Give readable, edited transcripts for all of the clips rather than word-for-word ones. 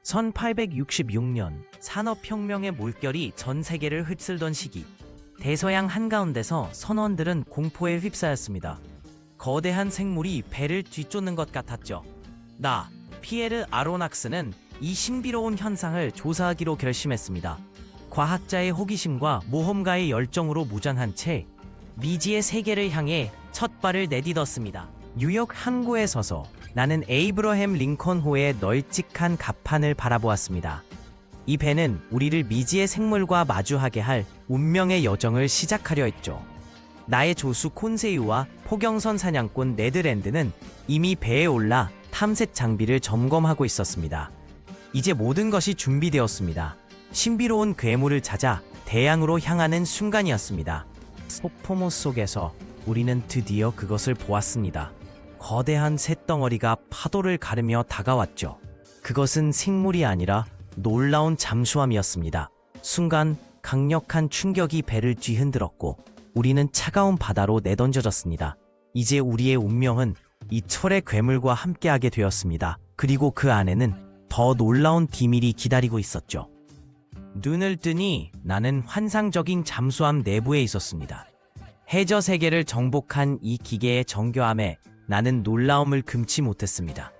1866년 산업혁명의 물결이 전 세계를 휩쓸던 시기, 대서양 한가운데서 선원들은 공포에 휩싸였습니다. 거대한 생물이 배를 뒤쫓는 것 같았죠. 피에르 아로낙스는 이 신비로운 현상을 조사하기로 결심했습니다. 과학자의 호기심과 모험가의 열정으로 무장한 채 미지의 세계를 향해 첫 발을 내딛었습니다. 뉴욕 항구에 서서 나는 에이브러햄 링컨호의 널찍한 갑판을 바라보았습니다. 이 배는 우리를 미지의 생물과 마주하게 할 운명의 여정을 시작하려 했죠. 나의 조수 콘세이와 포경선 사냥꾼 네드랜드는 이미 배에 올라 탐색 장비를 점검하고 있었습니다. 이제 모든 것이 준비되었습니다. 신비로운 괴물을 찾아 대양으로 향하는 순간이었습니다. 폭포모 속에서 우리는 드디어 그것을 보았습니다. 거대한 쇳덩어리가 파도를 가르며 다가왔죠. 그것은 생물이 아니라 놀라운 잠수함이었습니다. 순간 강력한 충격이 배를 뒤흔들었고 우리는 차가운 바다로 내던져졌습니다. 이제 우리의 운명은 이 철의 괴물과 함께하게 되었습니다. 그리고 그 안에는 더 놀라운 비밀이 기다리고 있었죠. 눈을 뜨니 나는 환상적인 잠수함 내부에 있었습니다. 해저 세계를 정복한 이 기계의 정교함에 나는 놀라움을 금치 못했습니다.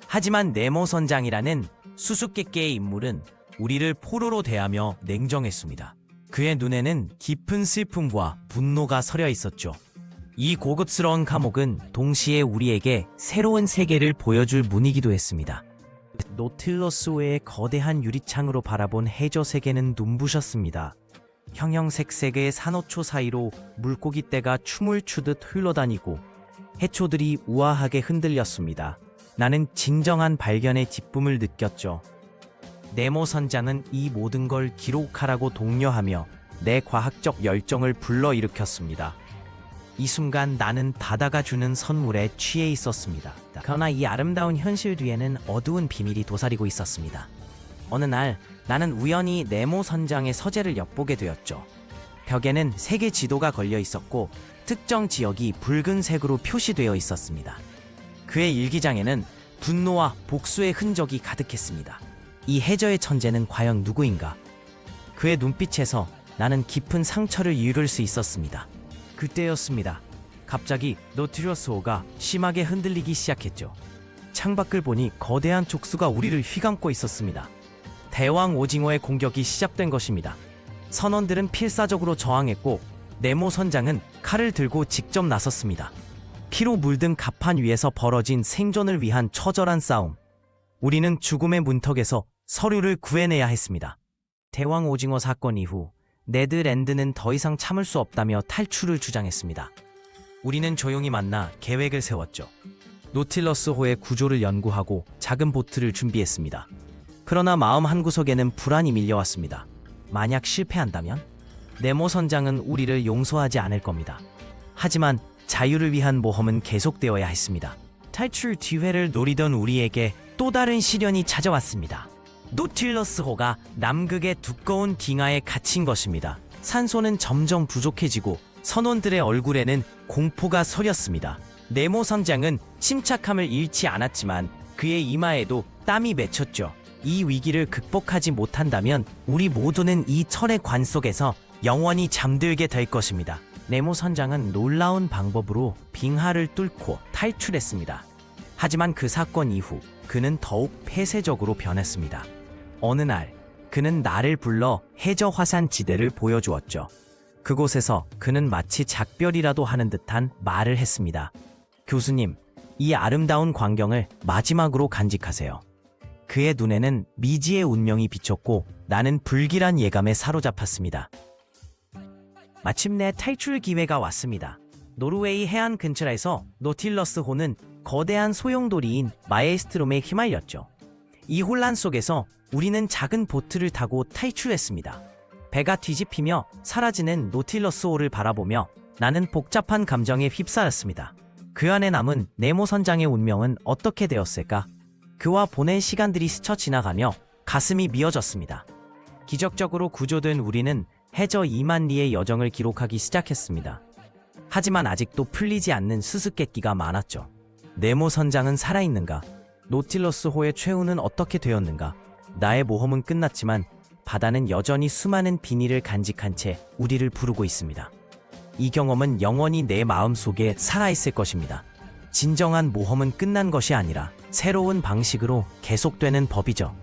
하지만 네모 선장이라는 수수께끼의 인물은 우리를 포로로 대하며 냉정했습니다. 그의 눈에는 깊은 슬픔과 분노가 서려 있었죠. 이 고급스러운 감옥은 동시에 우리에게 새로운 세계를 보여줄 문이기도 했습니다. 노틸러스호의 거대한 유리창으로 바라본 해저 세계는 눈부셨습니다. 형형색색의 산호초 사이로 물고기떼가 춤을 추듯 흘러다니고 해초들이 우아하게 흔들렸습니다. 나는 진정한 발견의 기쁨을 느꼈죠. 네모 선장은 이 모든 걸 기록하라고 독려하며 내 과학적 열정을 불러일으켰습니다. 이 순간 나는 바다가 주는 선물에 취해 있었습니다. 그러나 이 아름다운 현실 뒤에는 어두운 비밀이 도사리고 있었습니다. 어느 날 나는 우연히 네모 선장의 서재를 엿보게 되었죠. 벽에는 세계 지도가 걸려 있었고 특정 지역이 붉은색으로 표시되어 있었습니다. 그의 일기장에는 분노와 복수의 흔적이 가득했습니다. 이 해저의 천재는 과연 누구인가? 그의 눈빛에서 나는 깊은 상처를 읽을 수 있었습니다. 그때였습니다. 갑자기 노틸러스호가 심하게 흔들리기 시작했죠. 창밖을 보니 거대한 족수가 우리를 휘감고 있었습니다. 대왕 오징어의 공격이 시작된 것입니다. 선원들은 필사적으로 저항했고 네모 선장은 칼을 들고 직접 나섰습니다. 피로 물든 갑판 위에서 벌어진 생존을 위한 처절한 싸움. 우리는 죽음의 문턱에서 서류를 구해내야 했습니다. 대왕 오징어 사건 이후 네드랜드는 더 이상 참을 수 없다며 탈출을 주장했습니다. 우리는 조용히 만나 계획을 세웠죠. 노틸러스호의 구조를 연구하고 작은 보트를 준비했습니다. 그러나 마음 한구석에는 불안이 밀려왔습니다. 만약 실패한다면? 네모 선장은 우리를 용서하지 않을 겁니다. 하지만 자유를 위한 모험은 계속되어야 했습니다. 탈출 기회를 노리던 우리에게 또 다른 시련이 찾아왔습니다. 노틸러스호가 남극의 두꺼운 빙하에 갇힌 것입니다. 산소는 점점 부족해지고 선원들의 얼굴에는 공포가 서렸습니다. 네모 선장은 침착함을 잃지 않았지만 그의 이마에도 땀이 맺혔죠. 이 위기를 극복하지 못한다면 우리 모두는 이 철의 관 속에서 영원히 잠들게 될 것입니다. 네모 선장은 놀라운 방법으로 빙하를 뚫고 탈출했습니다. 하지만 그 사건 이후 그는 더욱 폐쇄적으로 변했습니다. 어느 날 그는 나를 불러 해저 화산 지대를 보여주었죠. 그곳에서 그는 마치 작별이라도 하는 듯한 말을 했습니다. 교수님, 이 아름다운 광경을 마지막으로 간직하세요. 그의 눈에는 미지의 운명이 비쳤고 나는 불길한 예감에 사로잡혔습니다. 마침내 탈출 기회가 왔습니다. 노르웨이 해안 근처에서 노틸러스호는 거대한 소용돌이인 마엘스트롬에 휘말렸죠. 이 혼란 속에서 우리는 작은 보트를 타고 탈출했습니다. 배가 뒤집히며 사라지는 노틸러스호를 바라보며 나는 복잡한 감정에 휩싸였습니다. 그 안에 남은 네모 선장의 운명은 어떻게 되었을까? 그와 보낸 시간들이 스쳐 지나가며 가슴이 미어졌습니다. 기적적으로 구조된 우리는 해저 2만 리의 여정을 기록하기 시작했습니다. 하지만 아직도 풀리지 않는 수수께끼가 많았죠. 네모 선장은 살아있는가? 노틸러스호의 최후는 어떻게 되었는가? 나의 모험은 끝났지만 바다는 여전히 수많은 비닐을 간직한 채 우리를 부르고 있습니다. 이 경험은 영원히 내 마음속에 살아있을 것입니다. 진정한 모험은 끝난 것이 아니라 새로운 방식으로 계속되는 법이죠.